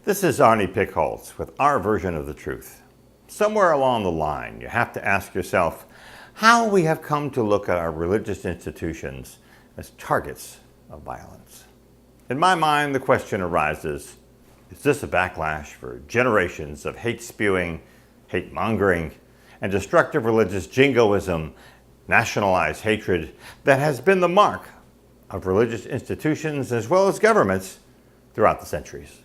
This is Arnie Pickholtz with our version of the truth. Somewhere along the line, you have to ask yourself how we have come to look at our religious institutions as targets of violence. In my mind, the question arises, is this a backlash for generations of hate-spewing, hate-mongering, and destructive religious jingoism, nationalized hatred that has been the mark of religious institutions as well as governments throughout the centuries?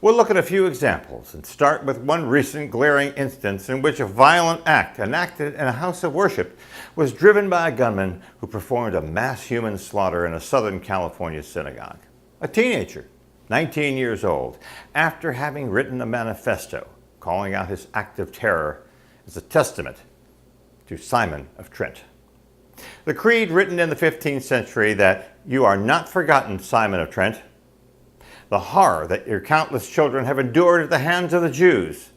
We'll look at a few examples and start with one recent glaring instance in which a violent act enacted in a house of worship was driven by a gunman who performed a mass human slaughter in a Southern California synagogue. A teenager, 19 years old, after having written a manifesto calling out his act of terror as a testament to Simon of Trent. The creed written in the 15th century that "You are not forgotten, Simon of Trent," the horror that your countless children have endured at the hands of the Jews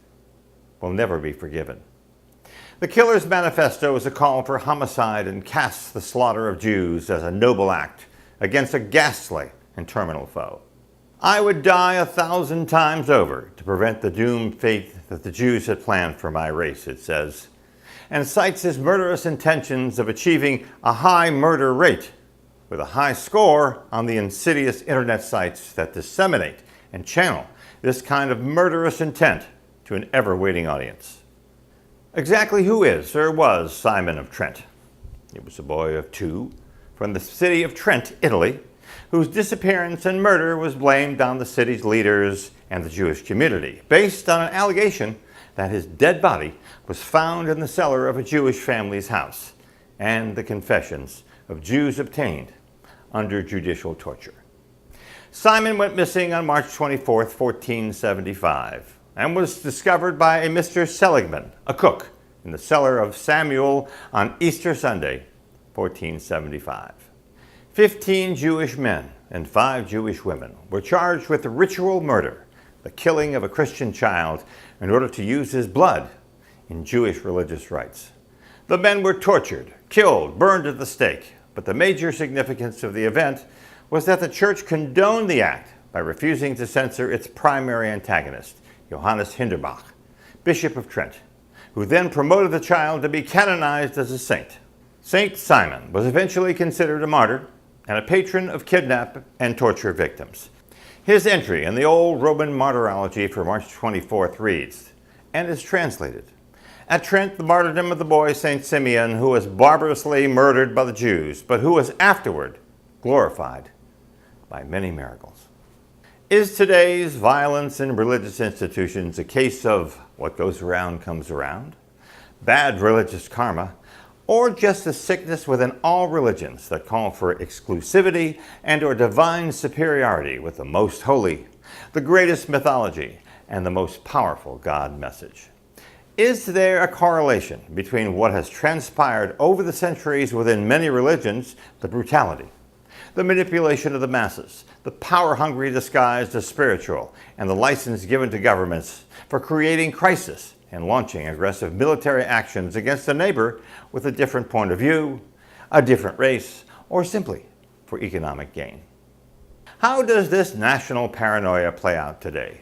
will never be forgiven. The killer's manifesto is a call for homicide and casts the slaughter of Jews as a noble act against a ghastly and terminal foe. "I would die 1,000 times over to prevent the doomed fate that the Jews had planned for my race," it says, and cites his murderous intentions of achieving a high murder rate with a high score on the insidious internet sites that disseminate and channel this kind of murderous intent to an ever-waiting audience. Exactly who is or was Simon of Trent? He was a boy of 2 from the city of Trent, Italy, whose disappearance and murder was blamed on the city's leaders and the Jewish community, based on an allegation that his dead body was found in the cellar of a Jewish family's house, and the confessions of Jews obtained under judicial torture. Simon went missing on March 24, 1475, and was discovered by a Mr. Seligman, a cook, in the cellar of Samuel on Easter Sunday, 1475. 15 Jewish men and 5 Jewish women were charged with ritual murder, the killing of a Christian child in order to use his blood in Jewish religious rites. The men were tortured, killed, burned at the stake, but the major significance of the event was that the church condoned the act by refusing to censor its primary antagonist, Johannes Hinderbach, Bishop of Trent, who then promoted the child to be canonized as a saint. Saint Simon was eventually considered a martyr and a patron of kidnap and torture victims. His entry in the old Roman martyrology for March 24th reads, and is translated, "At Trent, the martyrdom of the boy Saint Simeon, who was barbarously murdered by the Jews, but who was afterward glorified by many miracles." Is today's violence in religious institutions a case of what goes around comes around, bad religious karma, or just a sickness within all religions that call for exclusivity and or divine superiority with the most holy, the greatest mythology, and the most powerful God message? Is there a correlation between what has transpired over the centuries within many religions, the brutality, the manipulation of the masses, the power-hungry disguised as spiritual, and the license given to governments for creating crisis and launching aggressive military actions against a neighbor with a different point of view, a different race, or simply for economic gain? How does this national paranoia play out today?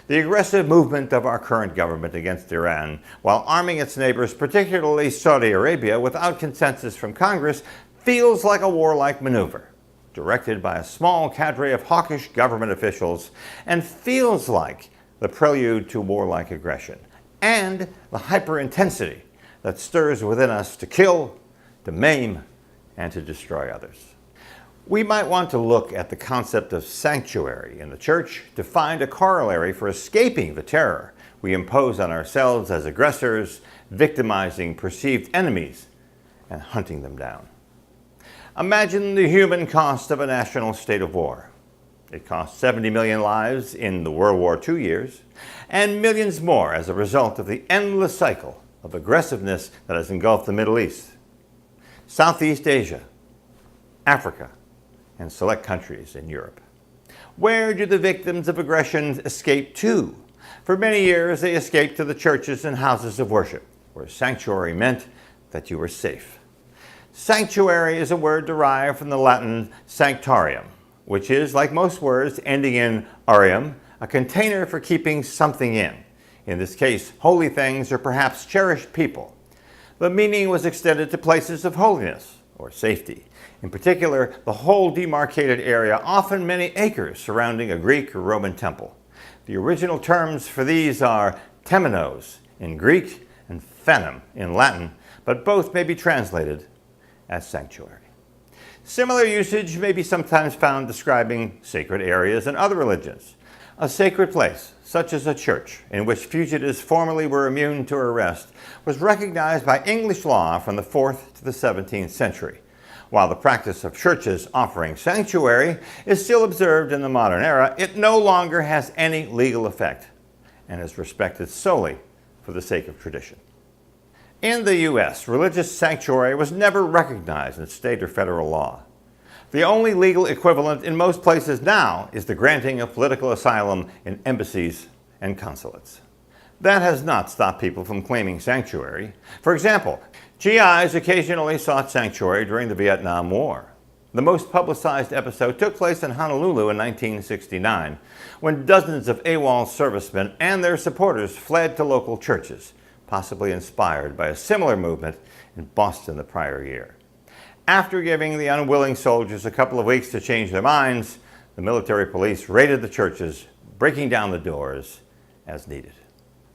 The aggressive movement of our current government against Iran, while arming its neighbors, particularly Saudi Arabia, without consensus from Congress, feels like a warlike maneuver, directed by a small cadre of hawkish government officials, and feels like the prelude to warlike aggression, and the hyper-intensity that stirs within us to kill, to maim, and to destroy others. We might want to look at the concept of sanctuary in the church to find a corollary for escaping the terror we impose on ourselves as aggressors, victimizing perceived enemies, and hunting them down. Imagine the human cost of a national state of war. It cost 70 million lives in the World War II years, and millions more as a result of the endless cycle of aggressiveness that has engulfed the Middle East, Southeast Asia, Africa, and select countries in Europe. Where do the victims of aggression escape to? For many years, they escaped to the churches and houses of worship, where sanctuary meant that you were safe. Sanctuary is a word derived from the Latin sanctarium, which is, like most words ending in "arium," a container for keeping something in this case, holy things or perhaps cherished people. The meaning was extended to places of holiness or safety. In particular, the whole demarcated area, often many acres surrounding a Greek or Roman temple. The original terms for these are temenos in Greek and phenem in Latin, but both may be translated as sanctuary. Similar usage may be sometimes found describing sacred areas in other religions. A sacred place, such as a church, in which fugitives formerly were immune to arrest, was recognized by English law from the 4th to the 17th century. While the practice of churches offering sanctuary is still observed in the modern era, it no longer has any legal effect and is respected solely for the sake of tradition. In the U.S., religious sanctuary was never recognized in state or federal law. The only legal equivalent in most places now is the granting of political asylum in embassies and consulates. That has not stopped people from claiming sanctuary. For example, GIs occasionally sought sanctuary during the Vietnam War. The most publicized episode took place in Honolulu in 1969, when dozens of AWOL servicemen and their supporters fled to local churches, possibly inspired by a similar movement in Boston the prior year. After giving the unwilling soldiers a couple of weeks to change their minds, the military police raided the churches, breaking down the doors as needed.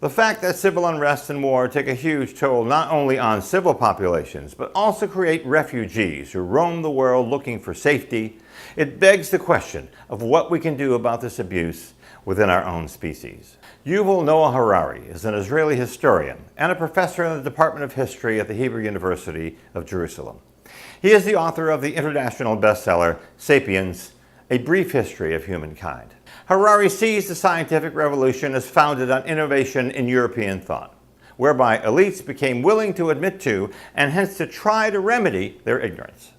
The fact that civil unrest and war take a huge toll not only on civil populations, but also create refugees who roam the world looking for safety, it begs the question of what we can do about this abuse within our own species. Yuval Noah Harari is an Israeli historian and a professor in the Department of History at the Hebrew University of Jerusalem. He is the author of the international bestseller, Sapiens, A Brief History of Humankind. Harari sees the scientific revolution as founded on innovation in European thought, whereby elites became willing to admit to and hence to try to remedy their ignorance.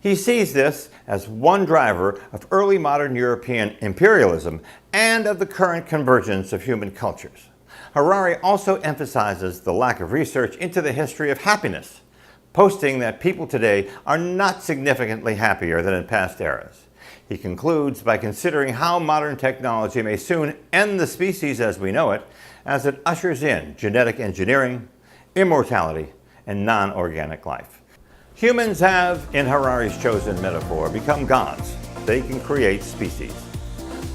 He sees this as one driver of early modern European imperialism and of the current convergence of human cultures. Harari also emphasizes the lack of research into the history of happiness, posting that people today are not significantly happier than in past eras. He concludes by considering how modern technology may soon end the species as we know it, as it ushers in genetic engineering, immortality, and non-organic life. Humans have, in Harari's chosen metaphor, become gods. They can create species.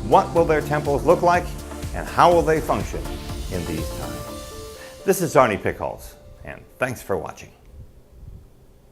What will their temples look like, and how will they function in these times? This is Arnie Pickholz, and thanks for watching.